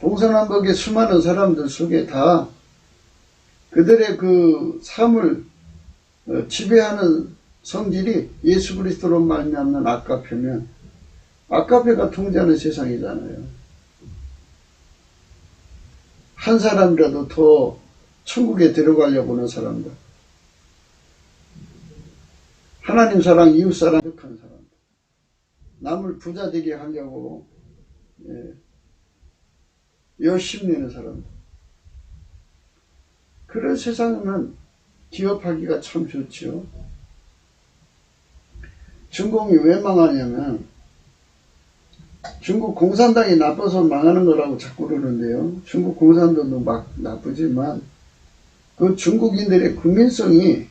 Speaker 1: 동서남북의 수많은 사람들 속에 다 그들의 그 삶을 지배하는 성질이 예수 그리스도로 말미암는 아까페면 아까페가 통제하는 세상이잖아요. 한 사람이라도 더 천국에 들어가려고 하는 사람들, 하나님 사랑, 이웃 사랑, 한 사람들, 남을 부자 되게 하려고 열심내는 사람들, 그런 세상은 기업하기가 참 좋죠. 중공이 왜 망하냐면 중국 공산당이 나빠서 망하는 거라고 자꾸 그러는데요. 중국 공산당도 막 나쁘지만 그 중국인들의 국민성이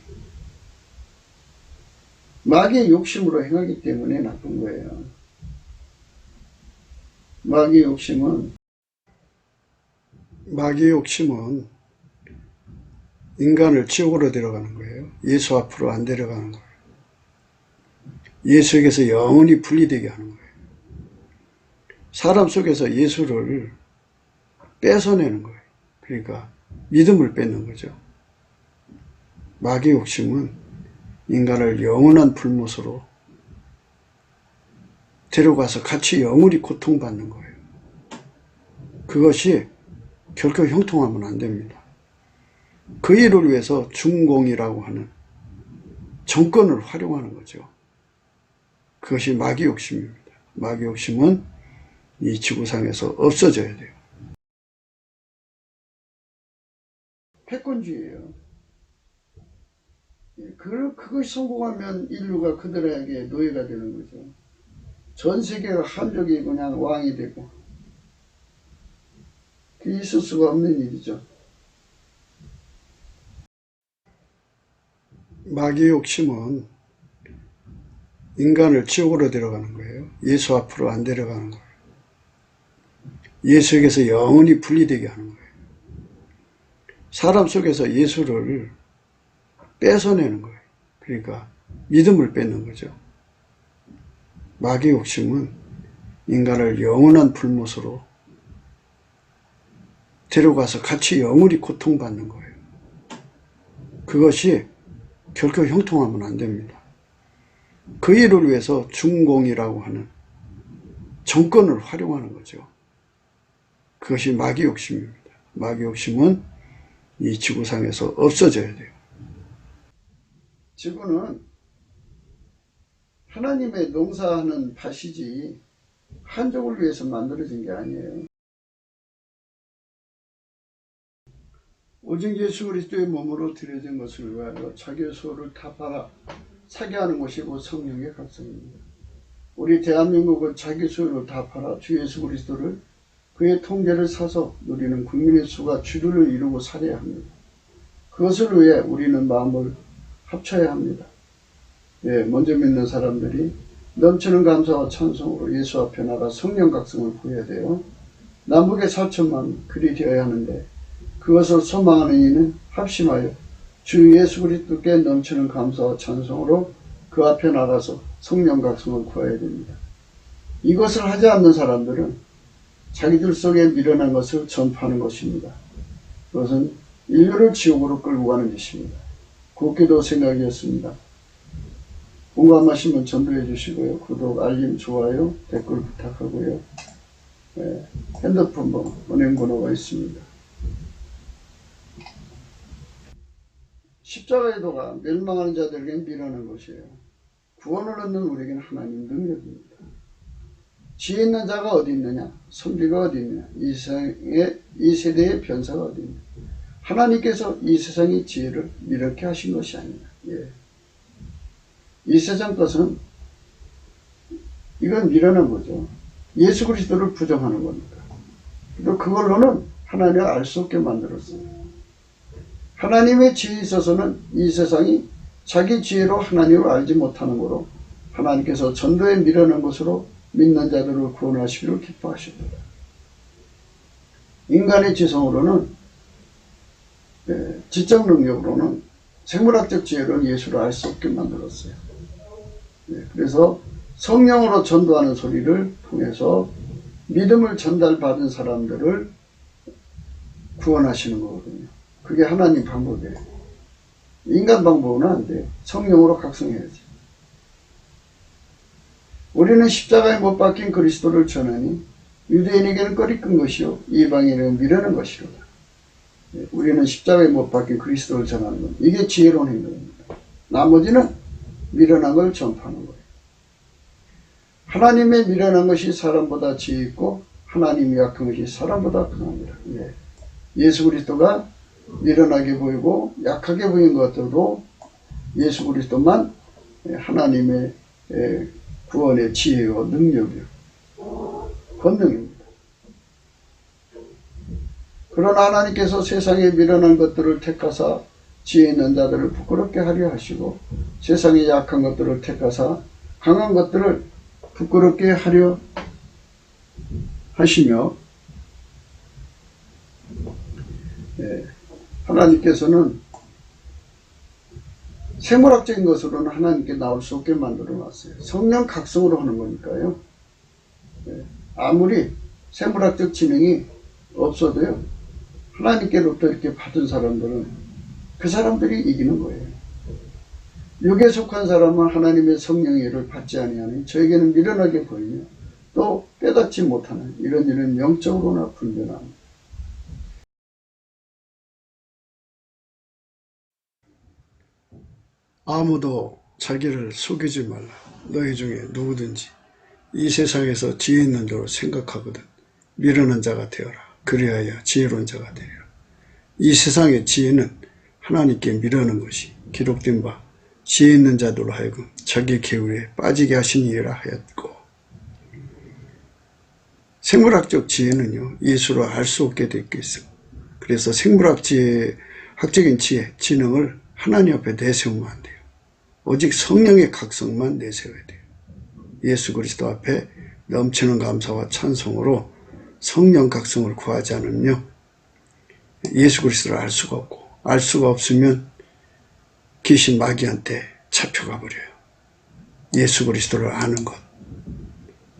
Speaker 1: 마귀의 욕심으로 행하기 때문에 나쁜 거예요. 마귀의 욕심은 인간을 지옥으로 데려가는 거예요. 예수 앞으로 안 데려가는 거예요. 예수에게서 영원히 분리되게 하는 거예요. 사람 속에서 예수를 뺏어내는 거예요. 그러니까 믿음을 뺏는 거죠. 마귀의 욕심은 인간을 영원한 불못으로 데려가서 같이 영원히 고통받는 거예요. 그것이 결코 형통하면 안 됩니다. 그 일을 위해서 중공이라고 하는 정권을 활용하는 거죠. 그것이 마귀 욕심입니다. 마귀 욕심은 이 지구상에서 없어져야 돼요. 패권주의예요. 그것이 성공하면 인류가 그들에게 노예가 되는 거죠. 전 세계가 한족이 그냥 왕이 되고 그게 있을 수가 없는 일이죠. 마귀의 욕심은 인간을 지옥으로 데려가는 거예요. 예수 앞으로 안 데려가는 거예요. 예수에게서 영원히 분리되게 하는 거예요. 사람 속에서 예수를 뺏어내는 거예요. 그러니까 믿음을 뺏는 거죠. 마귀의 욕심은 인간을 영원한 불못으로 데려가서 같이 영원히 고통받는 거예요. 그것이 결코 형통하면 안 됩니다. 그 일을 위해서 중공이라고 하는 정권을 활용하는 거죠. 그것이 마귀 욕심입니다. 마귀 욕심은 이 지구상에서 없어져야 돼요. 지구는 하나님의 농사하는 밭이지 한족을 위해서 만들어진 게 아니에요. 오직 예수 그리스도의 몸으로 드려진 것을 위하여 자기의 소를 다 팔아 사게 하는 것이 곧 성령의 각성입니다. 우리 대한민국은 자기 소유를 다 팔아 주 예수 그리스도를 그의 통제를 사서 누리는 국민의 수가 주류를 이루고 살아야 합니다. 그것을 위해 우리는 마음을 합쳐야 합니다. 먼저 믿는 사람들이 넘치는 감사와 찬송으로 예수 앞에 나가 성령 각성을 구해야 돼요. 남북의 4천만 그리 되어야 하는데 그것을 소망하는 이는 합심하여 주 예수 그리스도께 넘치는 감사와 찬송으로 그 앞에 나가서 성령 각성을 구해야 됩니다. 이것을 하지 않는 사람들은 자기들 속에 미련한 것을 전파하는 것입니다. 그것은 인류를 지옥으로 끌고 가는 것입니다. 곱게도 생각이었습니다. 공감하시면 전도해 주시고요. 구독, 알림, 좋아요, 댓글 부탁하고요. 핸드폰 번호, 은행번호가 있습니다. 십자가의 도가 멸망하는 자들에게는 미련한 것이에요. 구원을 얻는 우리에게는 하나님 능력입니다. 지혜 있는 자가 어디 있느냐? 선비가 어디 있느냐? 이 세대의 변사가 어디 있느냐? 하나님께서 이 세상의 지혜를 이렇게 하신 것이 아니냐. 이 세상 것은 이건 미련한 거죠. 예수 그리스도를 부정하는 겁니다. 또 그걸로는 하나님을 알 수 없게 만들었어요. 하나님의 지혜에 있어서는 이 세상이 자기 지혜로 하나님을 알지 못하는 거로 하나님께서 전도에 미련한 것으로 믿는 자들을 구원하시기를 기뻐하십니다. 인간의 지성으로는 지적 능력으로는 생물학적 지혜로는 예수를 알 수 없게 만들었어요. 그래서 성령으로 전도하는 소리를 통해서 믿음을 전달받은 사람들을 구원하시는 거거든요. 그게 하나님 방법이에요. 인간 방법은 안 돼요. 성령으로 각성해야지. 우리는 십자가에 못 박힌 그리스도를 전하니 유대인에게는 꺼리끈 것이요 이방인에게는 미련한 것이로다. 우리는 십자가에 못 박힌 그리스도를 전하는 것, 이게 지혜로운 행동입니다. 나머지는 미련한 걸 전파하는 거예요. 하나님의 미련한 것이 사람보다 지혜 있고 하나님이 약한 것이 사람보다 강합니다. 예수 그리스도가 미련하게 보이고 약하게 보인 것들도 예수 그리스도만 하나님의 구원의 지혜와 능력이요 권능입니다. 그러나 하나님께서 세상에 미련한 것들을 택하사 지혜 있는 자들을 부끄럽게 하려 하시고 세상에 약한 것들을 택하사 강한 것들을 부끄럽게 하려 하시며 하나님께서는 생물학적인 것으로는 하나님께 나올 수 없게 만들어 놨어요. 성령 각성으로 하는 거니까요. 아무리 생물학적 지능이 없어도요. 하나님께로부터 이렇게 받은 사람들은 그 사람들이 이기는 거예요. 육에 속한 사람은 하나님의 성령의 일을 받지 아니하니 저에게는 미련하게 보이며 또 깨닫지 못하는 이런 일은 영적으로나 분별합니다. 아무도 자기를 속이지 말라. 너희 중에 누구든지 이 세상에서 지혜 있는 자로 생각하거든 미련한 자가 되어라. 그리하여 지혜로운 자가 되리라. 이 세상의 지혜는 하나님께 미련한 것이 기록된 바 지혜 있는 자들로 하여금 자기 계율에 빠지게 하시니라 하였고, 생물학적 지혜는요 예수로 알 수 없게 되어 있어. 그래서 생물학 지혜, 학적인 지혜, 지능을 하나님 앞에 내세우면 안 돼요. 오직 성령의 각성만 내세워야 돼요. 예수 그리스도 앞에 넘치는 감사와 찬송으로 성령 각성을 구하지 않으면요 예수 그리스도를 알 수가 없고, 알 수가 없으면 귀신 마귀한테 잡혀가 버려요. 예수 그리스도를 아는 것,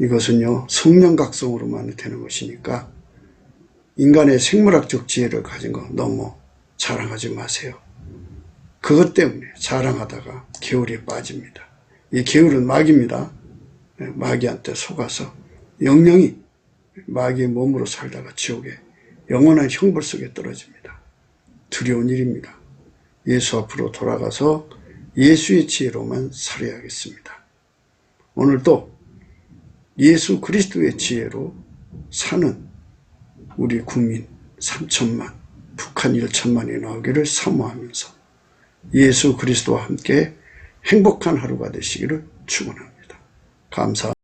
Speaker 1: 이것은요 성령 각성으로만 되는 것이니까 인간의 생물학적 지혜를 가진 거 너무 자랑하지 마세요. 그것 때문에 자랑하다가 게으리에 빠집니다. 이 게으른 마귀입니다. 마귀한테 속아서 영영이 마귀의 몸으로 살다가 지옥에 영원한 형벌 속에 떨어집니다. 두려운 일입니다. 예수 앞으로 돌아가서 예수의 지혜로만 살아야겠습니다. 오늘도 예수 그리스도의 지혜로 사는 우리 국민 3천만, 북한 1천만이 나오기를 사모하면서 예수 그리스도와 함께 행복한 하루가 되시기를 축원합니다. 감사합니다.